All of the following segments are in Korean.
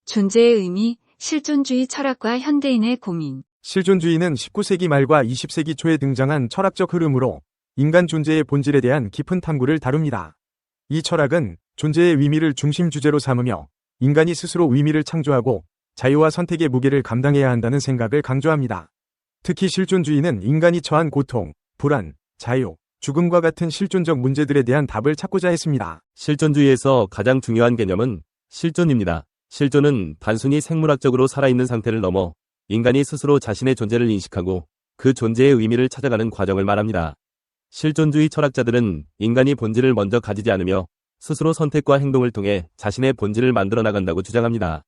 존재의 의미, 실존주의 철학과 현대인의 고민. 실존주의는 19세기 말과 20세기 초에 등장한 철학적 흐름으로 인간 존재의 본질에 대한 깊은 탐구를 다룹니다. 이 철학은 존재의 의미를 중심 주제로 삼으며 인간이 스스로 의미를 창조하고 자유와 선택의 무게를 감당해야 한다는 생각을 강조합니다. 특히 실존주의는 인간이 처한 고통, 불안, 자유, 죽음과 같은 실존적 문제들에 대한 답을 찾고자 했습니다. 실존주의에서 가장 중요한 개념은 실존입니다. 실존은 단순히 생물학적으로 살아있는 상태를 넘어 인간이 스스로 자신의 존재를 인식하고 그 존재의 의미를 찾아가는 과정을 말합니다. 실존주의 철학자들은 인간이 본질을 먼저 가지지 않으며 스스로 선택과 행동을 통해 자신의 본질을 만들어 나간다고 주장합니다.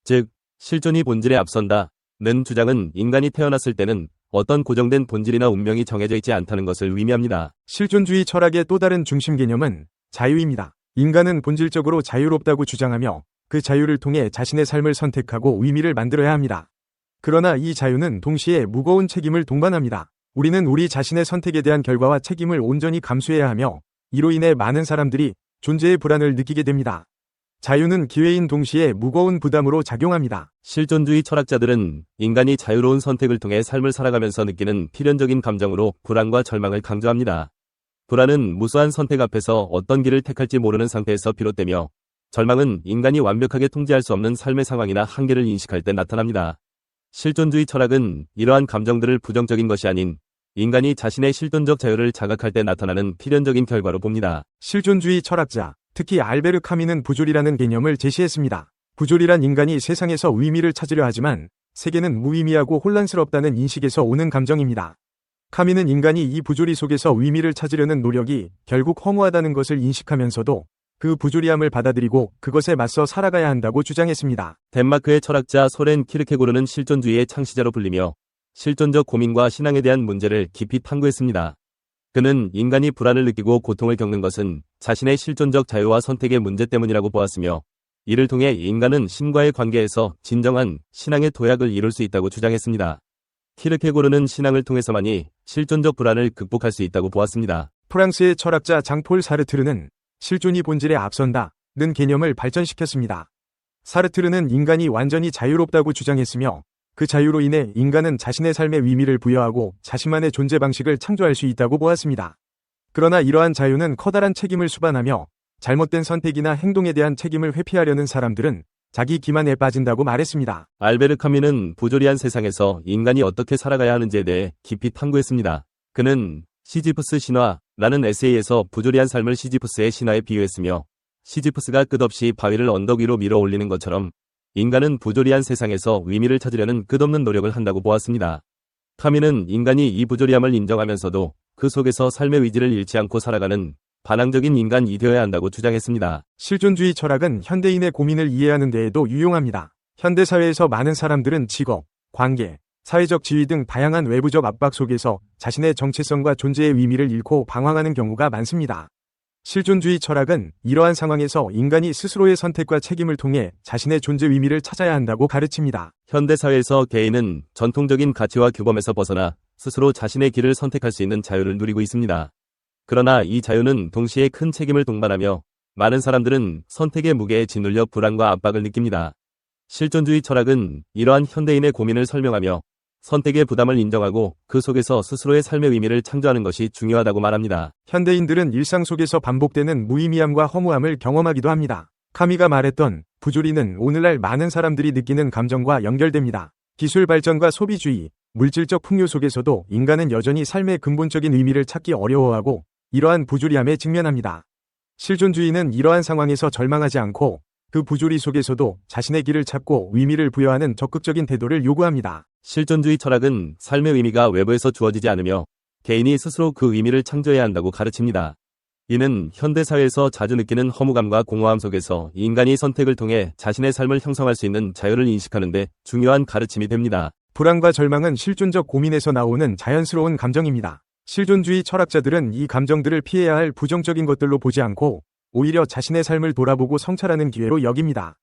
즉, 실존이 본질에 앞선다는 주장은 인간이 태어났을 때는 어떤 고정된 본질이나 운명이 정해져 있지 않다는 것을 의미합니다. 실존주의 철학의 또 다른 중심 개념은 자유입니다. 인간은 본질적으로 자유롭다고 주장하며 그 자유를 통해 자신의 삶을 선택하고 의미를 만들어야 합니다. 그러나 이 자유는 동시에 무거운 책임을 동반합니다. 우리는 우리 자신의 선택에 대한 결과와 책임을 온전히 감수해야 하며 이로 인해 많은 사람들이 존재의 불안을 느끼게 됩니다. 자유는 기회인 동시에 무거운 부담으로 작용합니다. 실존주의 철학자들은 인간이 자유로운 선택을 통해 삶을 살아가면서 느끼는 필연적인 감정으로 불안과 절망을 강조합니다. 불안은 무수한 선택 앞에서 어떤 길을 택할지 모르는 상태에서 비롯되며 절망은 인간이 완벽하게 통제할 수 없는 삶의 상황이나 한계를 인식할 때 나타납니다. 실존주의 철학은 이러한 감정들을 부정적인 것이 아닌 인간이 자신의 실존적 자유를 자각할 때 나타나는 필연적인 결과로 봅니다. 실존주의 철학자, 특히 알베르 카미는 부조리라는 개념을 제시했습니다. 부조리란 인간이 세상에서 의미를 찾으려 하지만 세계는 무의미하고 혼란스럽다는 인식에서 오는 감정입니다. 카미는 인간이 이 부조리 속에서 의미를 찾으려는 노력이 결국 허무하다는 것을 인식하면서도 그 부조리함을 받아들이고 그것에 맞서 살아가야 한다고 주장했습니다. 덴마크의 철학자 소렌 키르케고르는 실존주의의 창시자로 불리며 실존적 고민과 신앙에 대한 문제를 깊이 탐구했습니다. 그는 인간이 불안을 느끼고 고통을 겪는 것은 자신의 실존적 자유와 선택의 문제 때문이라고 보았으며 이를 통해 인간은 신과의 관계에서 진정한 신앙의 도약을 이룰 수 있다고 주장했습니다. 키르케고르는 신앙을 통해서만이 실존적 불안을 극복할 수 있다고 보았습니다. 프랑스의 철학자 장폴 사르트르는 실존이 본질에 앞선다는 개념을 발전시켰습니다. 사르트르는 인간이 완전히 자유롭다고 주장했으며 그 자유로 인해 인간은 자신의 삶에 의미를 부여하고 자신만의 존재 방식을 창조할 수 있다고 보았습니다. 그러나 이러한 자유는 커다란 책임을 수반하며 잘못된 선택이나 행동에 대한 책임을 회피하려는 사람들은 자기 기만에 빠진다고 말했습니다. 알베르 카뮈는 부조리한 세상에서 인간이 어떻게 살아가야 하는지에 대해 깊이 탐구했습니다. 그는 시지프스 신화라는 에세이에서 부조리한 삶을 시지프스의 신화에 비유했으며 시지프스가 끝없이 바위를 언덕 위로 밀어 올리는 것처럼 인간은 부조리한 세상에서 의미를 찾으려는 끝없는 노력을 한다고 보았습니다. 카뮈는 인간이 이 부조리함을 인정하면서도 그 속에서 삶의 의지를 잃지 않고 살아가는 반항적인 인간이 되어야 한다고 주장했습니다. 실존주의 철학은 현대인의 고민을 이해하는 데에도 유용합니다. 현대사회에서 많은 사람들은 직업, 관계, 사회적 지위 등 다양한 외부적 압박 속에서 자신의 정체성과 존재의 의미를 잃고 방황하는 경우가 많습니다. 실존주의 철학은 이러한 상황에서 인간이 스스로의 선택과 책임을 통해 자신의 존재 의미를 찾아야 한다고 가르칩니다. 현대사회에서 개인은 전통적인 가치와 규범에서 벗어나 스스로 자신의 길을 선택할 수 있는 자유를 누리고 있습니다. 그러나 이 자유는 동시에 큰 책임을 동반하며 많은 사람들은 선택의 무게에 짓눌려 불안과 압박을 느낍니다. 실존주의 철학은 이러한 현대인의 고민을 설명하며 선택의 부담을 인정하고 그 속에서 스스로의 삶의 의미를 창조하는 것이 중요하다고 말합니다. 현대인들은 일상 속에서 반복되는 무의미함과 허무함을 경험하기도 합니다. 카미가 말했던 부조리는 오늘날 많은 사람들이 느끼는 감정과 연결됩니다. 기술 발전과 소비주의, 물질적 풍요 속에서도 인간은 여전히 삶의 근본적인 의미를 찾기 어려워하고 이러한 부조리함에 직면합니다. 실존주의는 이러한 상황에서 절망하지 않고 그 부조리 속에서도 자신의 길을 찾고 의미를 부여하는 적극적인 태도를 요구합니다. 실존주의 철학은 삶의 의미가 외부에서 주어지지 않으며 개인이 스스로 그 의미를 창조해야 한다고 가르칩니다. 이는 현대사회에서 자주 느끼는 허무감과 공허함 속에서 인간이 선택을 통해 자신의 삶을 형성할 수 있는 자유를 인식하는 데 중요한 가르침이 됩니다. 불안과 절망은 실존적 고민에서 나오는 자연스러운 감정입니다. 실존주의 철학자들은 이 감정들을 피해야 할 부정적인 것들로 보지 않고 오히려 자신의 삶을 돌아보고 성찰하는 기회로 여깁니다.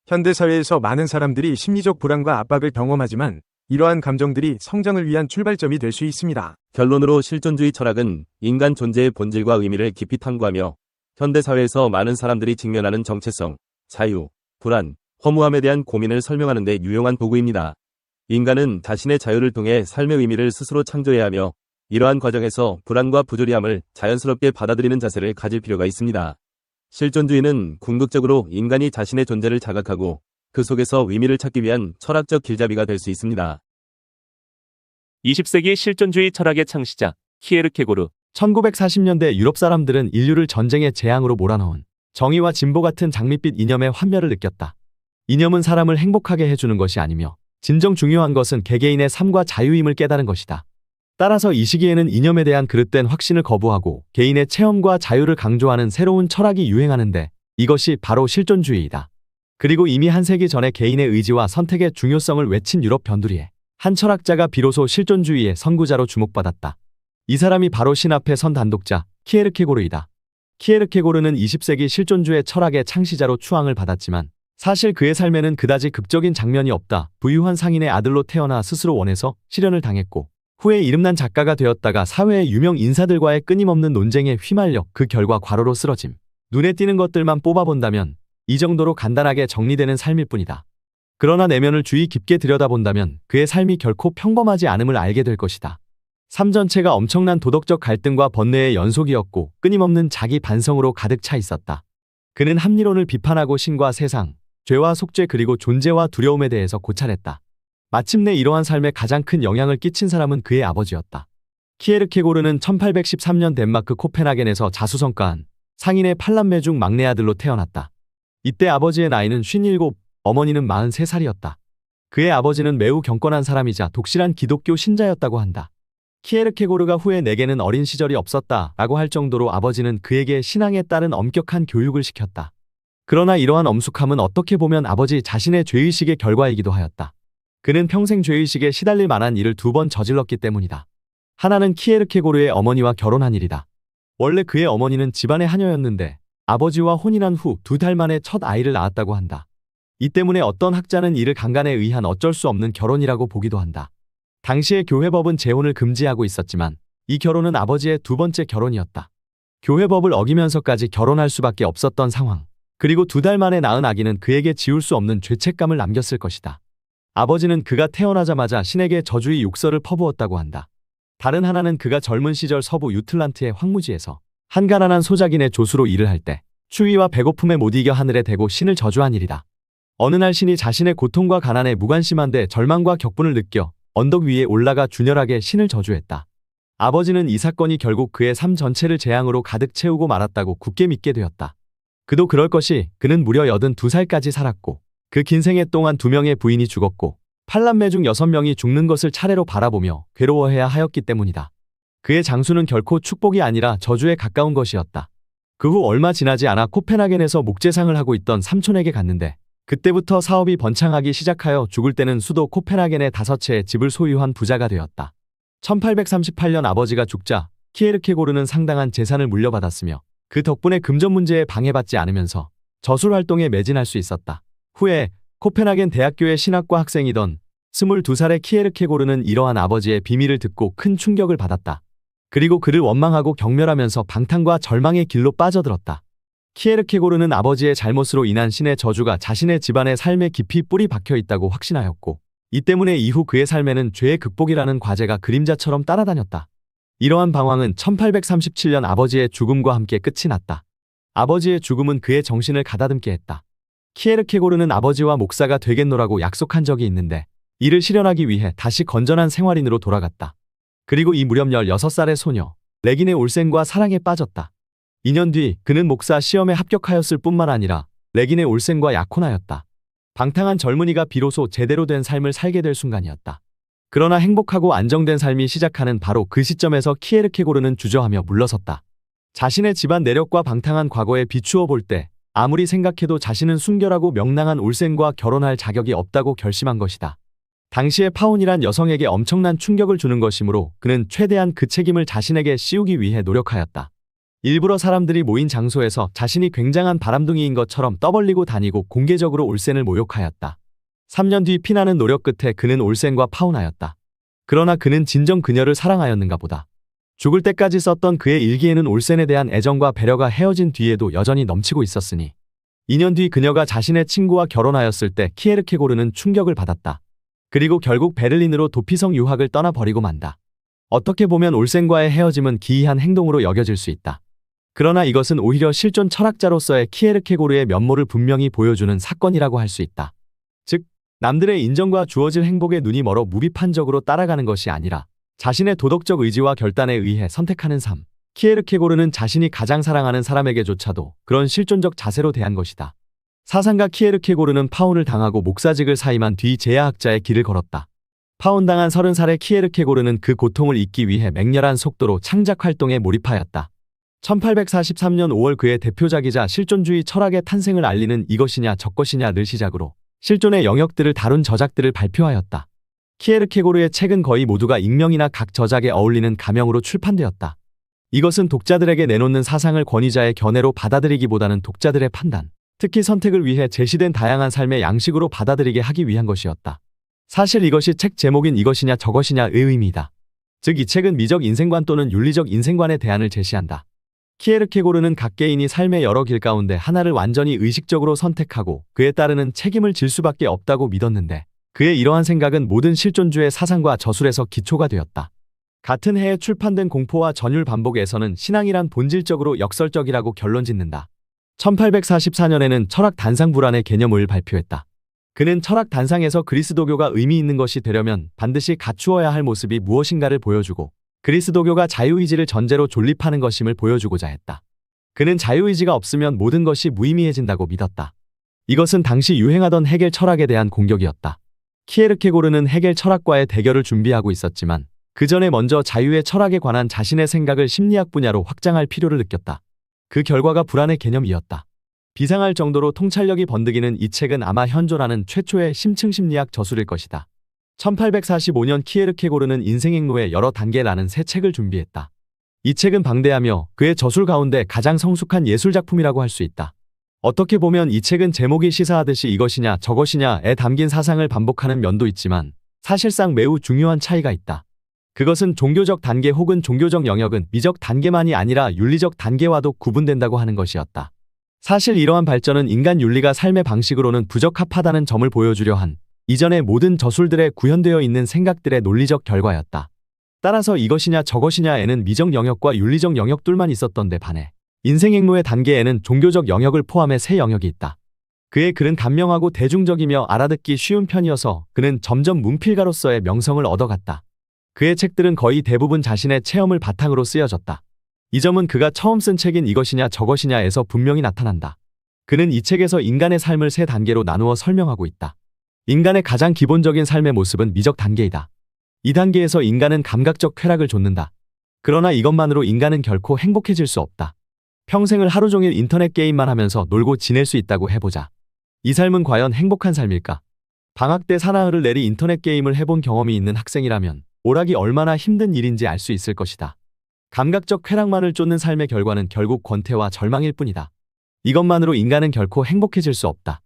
현대사회에서 많은 사람들이 심리적 불안과 압박을 경험하지만 이러한 감정들이 성장을 위한 출발점이 될 수 있습니다. 결론으로 실존주의 철학은 인간 존재의 본질과 의미를 깊이 탐구하며 현대사회에서 많은 사람들이 직면하는 정체성, 자유, 불안, 허무함에 대한 고민을 설명하는 데 유용한 도구입니다. 인간은 자신의 자유를 통해 삶의 의미를 스스로 창조해야 하며 이러한 과정에서 불안과 부조리함을 자연스럽게 받아들이는 자세를 가질 필요가 있습니다. 실존주의는 궁극적으로 인간이 자신의 존재를 자각하고 그 속에서 의미를 찾기 위한 철학적 길잡이가 될 수 있습니다. 20세기 실존주의 철학의 창시자 키에르케고르. 1940년대 유럽 사람들은 인류를 전쟁의 재앙으로 몰아넣은 정의와 진보 같은 장밋빛 이념의 환멸을 느꼈다. 이념은 사람을 행복하게 해주는 것이 아니며 진정 중요한 것은 개개인의 삶과 자유임을 깨달은 것이다. 따라서 이 시기에는 이념에 대한 그릇된 확신을 거부하고 개인의 체험과 자유를 강조하는 새로운 철학이 유행하는데 이것이 바로 실존주의이다. 그리고 이미 한 세기 전에 개인의 의지와 선택의 중요성을 외친 유럽 변두리에 한 철학자가 비로소 실존주의의 선구자로 주목받았다. 이 사람이 바로 신 앞에 선 단독자 키에르케고르이다. 키에르케고르는 20세기 실존주의 철학의 창시자로 추앙을 받았지만 사실 그의 삶에는 그다지 극적인 장면이 없다. 부유한 상인의 아들로 태어나 스스로 원해서 실현을 당했고 후에 이름난 작가가 되었다가 사회의 유명 인사들과의 끊임없는 논쟁에 휘말려 그 결과 과로로 쓰러짐. 눈에 띄는 것들만 뽑아본다면 이 정도로 간단하게 정리되는 삶일 뿐이다. 그러나 내면을 주의 깊게 들여다본다면 그의 삶이 결코 평범하지 않음을 알게 될 것이다. 삶 전체가 엄청난 도덕적 갈등과 번뇌의 연속이었고 끊임없는 자기 반성으로 가득 차 있었다. 그는 합리론을 비판하고 신과 세상, 죄와 속죄 그리고 존재와 두려움에 대해서 고찰했다. 마침내 이러한 삶에 가장 큰 영향을 끼친 사람은 그의 아버지였다. 키에르케고르는 1813년 덴마크 코펜하겐에서 자수성가한 상인의 8남매 중 막내 아들로 태어났다. 이때 아버지의 나이는 57, 어머니는 43살이었다. 그의 아버지는 매우 경건한 사람이자 독실한 기독교 신자였다고 한다. 키에르케고르가 후에 내게는 어린 시절이 없었다 라고 할 정도로 아버지는 그에게 신앙에 따른 엄격한 교육을 시켰다. 그러나 이러한 엄숙함은 어떻게 보면 아버지 자신의 죄의식의 결과이기도 하였다. 그는 평생 죄의식에 시달릴 만한 일을 2번 저질렀기 때문이다. 하나는 키에르케고르의 어머니와 결혼한 일이다. 원래 그의 어머니는 집안의 하녀였는데 아버지와 혼인한 후 2달 만에 첫 아이를 낳았다고 한다. 이 때문에 어떤 학자는 이를 강간에 의한 어쩔 수 없는 결혼이라고 보기도 한다. 당시의 교회법은 재혼을 금지하고 있었지만 이 결혼은 아버지의 2번째 결혼이었다. 교회법을 어기면서까지 결혼할 수밖에 없었던 상황. 그리고 2달 만에 낳은 아기는 그에게 지울 수 없는 죄책감을 남겼을 것이다. 아버지는 그가 태어나자마자 신에게 저주의 욕설을 퍼부었다고 한다. 다른 하나는 그가 젊은 시절 서부 유틀란트의 황무지에서 한 가난한 소작인의 조수로 일을 할 때 추위와 배고픔에 못 이겨 하늘에 대고 신을 저주한 일이다. 어느 날 신이 자신의 고통과 가난에 무관심한데 절망과 격분을 느껴 언덕 위에 올라가 준열하게 신을 저주했다. 아버지는 이 사건이 결국 그의 삶 전체를 재앙으로 가득 채우고 말았다고 굳게 믿게 되었다. 그도 그럴 것이 그는 무려 82살까지 살았고 그 긴 생애 동안 2명의 부인이 죽었고 8남매 중 6명이 죽는 것을 차례로 바라보며 괴로워해야 하였기 때문이다. 그의 장수는 결코 축복이 아니라 저주에 가까운 것이었다. 그 후 얼마 지나지 않아 코펜하겐에서 목재상을 하고 있던 삼촌에게 갔는데 그때부터 사업이 번창하기 시작하여 죽을 때는 수도 코펜하겐의 5채의 집을 소유한 부자가 되었다. 1838년 아버지가 죽자 키에르케고르는 상당한 재산을 물려받았으며 그 덕분에 금전 문제에 방해받지 않으면서 저술 활동에 매진할 수 있었다. 후에 코펜하겐 대학교의 신학과 학생이던 22살의 키에르케고르는 이러한 아버지의 비밀을 듣고 큰 충격을 받았다. 그리고 그를 원망하고 경멸하면서 방탕과 절망의 길로 빠져들었다. 키에르케고르는 아버지의 잘못으로 인한 신의 저주가 자신의 집안의 삶에 깊이 뿌리 박혀 있다고 확신하였고 이 때문에 이후 그의 삶에는 죄의 극복이라는 과제가 그림자처럼 따라다녔다. 이러한 방황은 1837년 아버지의 죽음과 함께 끝이 났다. 아버지의 죽음은 그의 정신을 가다듬게 했다. 키에르케고르는 아버지와 목사가 되겠노라고 약속한 적이 있는데 이를 실현하기 위해 다시 건전한 생활인으로 돌아갔다. 그리고 이 무렵 16살의 소녀 레기네 올센과 사랑에 빠졌다. 2년 뒤 그는 목사 시험에 합격하였을 뿐만 아니라 레기네 올센과 약혼하였다. 방탕한 젊은이가 비로소 제대로 된 삶을 살게 될 순간이었다. 그러나 행복하고 안정된 삶이 시작하는 바로 그 시점에서 키에르케고르는 주저하며 물러섰다. 자신의 집안 내력과 방탕한 과거에 비추어 볼 때 아무리 생각해도 자신은 순결하고 명랑한 올센과 결혼할 자격이 없다고 결심한 것이다. 당시의 파혼이란 여성에게 엄청난 충격을 주는 것이므로 그는 최대한 그 책임을 자신에게 씌우기 위해 노력하였다. 일부러 사람들이 모인 장소에서 자신이 굉장한 바람둥이인 것처럼 떠벌리고 다니고 공개적으로 올센을 모욕하였다. 3년 뒤 피나는 노력 끝에 그는 올센과 파혼하였다. 그러나 그는 진정 그녀를 사랑하였는가 보다. 죽을 때까지 썼던 그의 일기에는 올센에 대한 애정과 배려가 헤어진 뒤에도 여전히 넘치고 있었으니 2년 뒤 그녀가 자신의 친구와 결혼하였을 때 키에르케고르는 충격을 받았다. 그리고 결국 베를린으로 도피성 유학을 떠나버리고 만다. 어떻게 보면 올센과의 헤어짐은 기이한 행동으로 여겨질 수 있다. 그러나 이것은 오히려 실존 철학자로서의 키에르케고르의 면모를 분명히 보여주는 사건이라고 할 수 있다. 즉, 남들의 인정과 주어질 행복에 눈이 멀어 무비판적으로 따라가는 것이 아니라 자신의 도덕적 의지와 결단에 의해 선택하는 삶. 키에르케고르는 자신이 가장 사랑하는 사람에게조차도 그런 실존적 자세로 대한 것이다. 사상가 키에르케고르는 파혼을 당하고 목사직을 사임한 뒤 제야학자의 길을 걸었다. 파혼당한 30살의 키에르케고르는 그 고통을 잊기 위해 맹렬한 속도로 창작 활동에 몰입하였다. 1843년 5월 그의 대표작이자 실존주의 철학의 탄생을 알리는 이것이냐 저것이냐를 시작으로 실존의 영역들을 다룬 저작들을 발표하였다. 키에르케고르의 책은 거의 모두가 익명이나 각 저작에 어울리는 가명으로 출판되었다. 이것은 독자들에게 내놓는 사상을 권위자의 견해로 받아들이기보다는 독자들의 판단, 특히 선택을 위해 제시된 다양한 삶의 양식으로 받아들이게 하기 위한 것이었다. 사실 이것이 책 제목인 이것이냐 저것이냐의 의미이다. 즉 이 책은 미적 인생관 또는 윤리적 인생관의 대안을 제시한다. 키에르케고르는 각 개인이 삶의 여러 길 가운데 하나를 완전히 의식적으로 선택하고 그에 따르는 책임을 질 수밖에 없다고 믿었는데 그의 이러한 생각은 모든 실존주의 사상과 저술에서 기초가 되었다. 같은 해에 출판된 공포와 전율 반복에서는 신앙이란 본질적으로 역설적이라고 결론짓는다. 1844년에는 철학 단상 불안의 개념을 발표했다. 그는 철학 단상에서 그리스도교가 의미 있는 것이 되려면 반드시 갖추어야 할 모습이 무엇인가를 보여주고 그리스도교가 자유의지를 전제로 존립하는 것임을 보여주고자 했다. 그는 자유의지가 없으면 모든 것이 무의미해진다고 믿었다. 이것은 당시 유행하던 헤겔 철학에 대한 공격이었다. 키에르케고르는 헤겔 철학과의 대결을 준비하고 있었지만 그 전에 먼저 자유의 철학에 관한 자신의 생각을 심리학 분야로 확장할 필요를 느꼈다. 그 결과가 불안의 개념이었다. 비상할 정도로 통찰력이 번득이는 이 책은 아마 현존하는 최초의 심층심리학 저술일 것이다. 1845년 키에르케고르는 인생행로의 여러 단계라는 새 책을 준비했다. 이 책은 방대하며 그의 저술 가운데 가장 성숙한 예술작품이라고 할 수 있다. 어떻게 보면 이 책은 제목이 시사하듯이 이것이냐 저것이냐에 담긴 사상을 반복하는 면도 있지만 사실상 매우 중요한 차이가 있다. 그것은 종교적 단계 혹은 종교적 영역은 미적 단계만이 아니라 윤리적 단계와도 구분된다고 하는 것이었다. 사실 이러한 발전은 인간 윤리가 삶의 방식으로는 부적합하다는 점을 보여주려 한 이전의 모든 저술들에 구현되어 있는 생각들의 논리적 결과였다. 따라서 이것이냐 저것이냐에는 미적 영역과 윤리적 영역둘만 있었던 데 반해 인생행로의 단계에는 종교적 영역을 포함해 세 영역이 있다. 그의 글은 간명하고 대중적이며 알아듣기 쉬운 편이어서 그는 점점 문필가로서의 명성을 얻어갔다. 그의 책들은 거의 대부분 자신의 체험을 바탕으로 쓰여졌다. 이 점은 그가 처음 쓴 책인 이것이냐 저것이냐에서 분명히 나타난다. 그는 이 책에서 인간의 삶을 세 단계로 나누어 설명하고 있다. 인간의 가장 기본적인 삶의 모습은 미적 단계이다. 이 단계에서 인간은 감각적 쾌락을 좇는다. 그러나 이것만으로 인간은 결코 행복해질 수 없다. 평생을 하루 종일 인터넷 게임만 하면서 놀고 지낼 수 있다고 해보자. 이 삶은 과연 행복한 삶일까? 방학 때 사나흘을 내리 인터넷 게임을 해본 경험이 있는 학생이라면 오락이 얼마나 힘든 일인지 알 수 있을 것이다. 감각적 쾌락만을 쫓는 삶의 결과는 결국 권태와 절망일 뿐이다. 이것만으로 인간은 결코 행복해질 수 없다.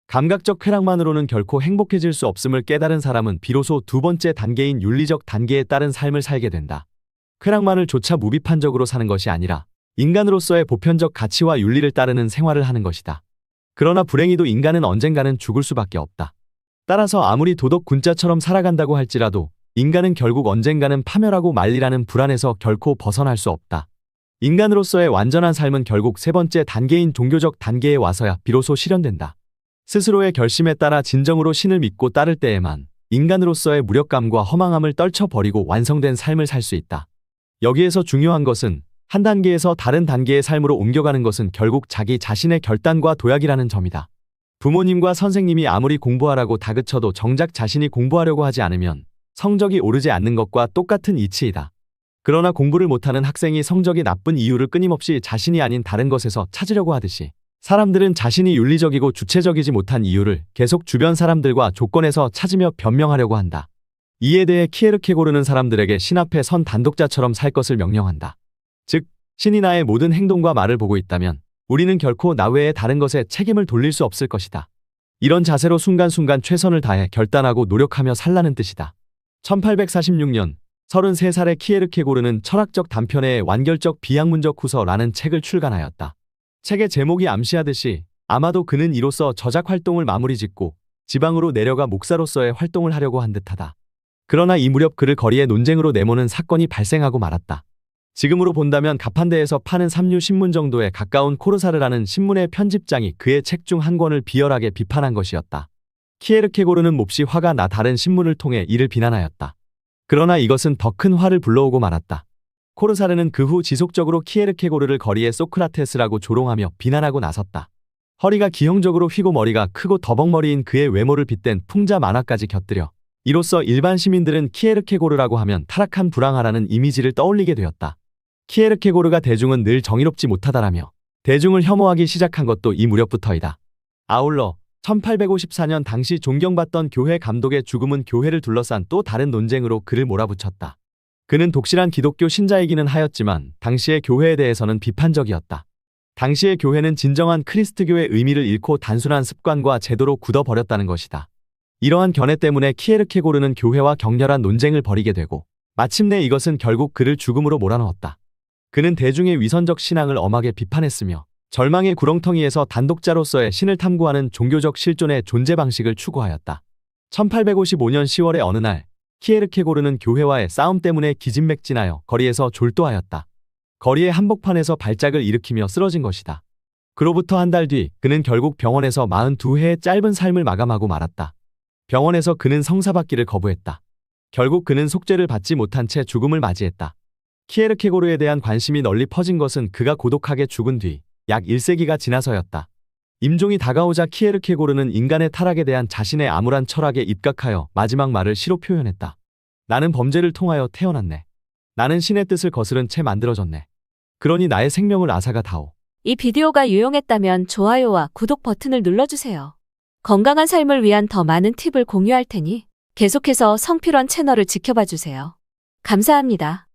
감각적 쾌락만으로는 결코 행복해질 수 없음을 깨달은 사람은 비로소 두 번째 단계인 윤리적 단계에 따른 삶을 살게 된다. 쾌락만을 조차 무비판적으로 사는 것이 아니라 인간으로서의 보편적 가치와 윤리를 따르는 생활을 하는 것이다. 그러나 불행히도 인간은 언젠가는 죽을 수밖에 없다. 따라서 아무리 도덕 군자처럼 살아간다고 할지라도 인간은 결국 언젠가는 파멸하고 말리라는 불안에서 결코 벗어날 수 없다. 인간으로서의 완전한 삶은 결국 세 번째 단계인 종교적 단계에 와서야 비로소 실현된다. 스스로의 결심에 따라 진정으로 신을 믿고 따를 때에만 인간으로서의 무력감과 허망함을 떨쳐버리고 완성된 삶을 살 수 있다. 여기에서 중요한 것은 한 단계에서 다른 단계의 삶으로 옮겨가는 것은 결국 자기 자신의 결단과 도약이라는 점이다. 부모님과 선생님이 아무리 공부하라고 다그쳐도 정작 자신이 공부하려고 하지 않으면 성적이 오르지 않는 것과 똑같은 이치이다. 그러나 공부를 못하는 학생이 성적이 나쁜 이유를 끊임없이 자신이 아닌 다른 것에서 찾으려고 하듯이 사람들은 자신이 윤리적이고 주체적이지 못한 이유를 계속 주변 사람들과 조건에서 찾으며 변명하려고 한다. 이에 대해 키에르케고르는 사람들에게 신 앞에 선 단독자처럼 살 것을 명령한다. 즉, 신이 나의 모든 행동과 말을 보고 있다면 우리는 결코 나 외에 다른 것에 책임을 돌릴 수 없을 것이다. 이런 자세로 순간순간 최선을 다해 결단하고 노력하며 살라는 뜻이다. 1846년 33살의 키에르케고르는 철학적 단편의 완결적 비학문적 후서라는 책을 출간하였다. 책의 제목이 암시하듯이 아마도 그는 이로써 저작 활동을 마무리 짓고 지방으로 내려가 목사로서의 활동을 하려고 한 듯하다. 그러나 이 무렵 그를 거리에 논쟁으로 내모는 사건이 발생하고 말았다. 지금으로 본다면 가판대에서 파는 삼류 신문 정도에 가까운 코르사르라는 신문의 편집장이 그의 책 중 한 권을 비열하게 비판한 것이었다. 키에르케고르는 몹시 화가 나 다른 신문을 통해 이를 비난하였다. 그러나 이것은 더 큰 화를 불러오고 말았다. 코르사르는 그 후 지속적으로 키에르케고르를 거리에 소크라테스라고 조롱하며 비난하고 나섰다. 허리가 기형적으로 휘고 머리가 크고 더벅머리인 그의 외모를 빗댄 풍자 만화까지 곁들여 이로써 일반 시민들은 키에르케고르라고 하면 타락한 불황아라는 이미지를 떠올리게 되었다. 키에르케고르가 대중은 늘 정의롭지 못하다라며 대중을 혐오하기 시작한 것도 이 무렵부터이다. 아울러 1854년 당시 존경받던 교회 감독의 죽음은 교회를 둘러싼 또 다른 논쟁으로 그를 몰아붙였다. 그는 독실한 기독교 신자이기는 하였지만 당시의 교회에 대해서는 비판적이었다. 당시의 교회는 진정한 크리스트교의 의미를 잃고 단순한 습관과 제도로 굳어버렸다는 것이다. 이러한 견해 때문에 키에르케고르는 교회와 격렬한 논쟁을 벌이게 되고 마침내 이것은 결국 그를 죽음으로 몰아넣었다. 그는 대중의 위선적 신앙을 엄하게 비판했으며 절망의 구렁텅이에서 단독자로서의 신을 탐구하는 종교적 실존의 존재 방식을 추구하였다. 1855년 10월의 어느 날 키에르케고르는 교회와의 싸움 때문에 기진맥진하여 거리에서 졸도하였다. 거리의 한복판에서 발작을 일으키며 쓰러진 것이다. 그로부터 한 달 뒤 그는 결국 병원에서 42회의 짧은 삶을 마감하고 말았다. 병원에서 그는 성사받기를 거부했다. 결국 그는 속죄를 받지 못한 채 죽음을 맞이했다. 키에르케고르에 대한 관심이 널리 퍼진 것은 그가 고독하게 죽은 뒤 약 1세기가 지나서였다. 임종이 다가오자 키에르케고르는 인간의 타락에 대한 자신의 암울한 철학에 입각하여 마지막 말을 시로 표현했다. 나는 범죄를 통하여 태어났네. 나는 신의 뜻을 거스른 채 만들어졌네. 그러니 나의 생명을 앗아가 다오. 이 비디오가 유용했다면 좋아요와 구독 버튼을 눌러주세요. 건강한 삶을 위한 더 많은 팁을 공유할 테니 계속해서 성필원 채널을 지켜봐 주세요. 감사합니다.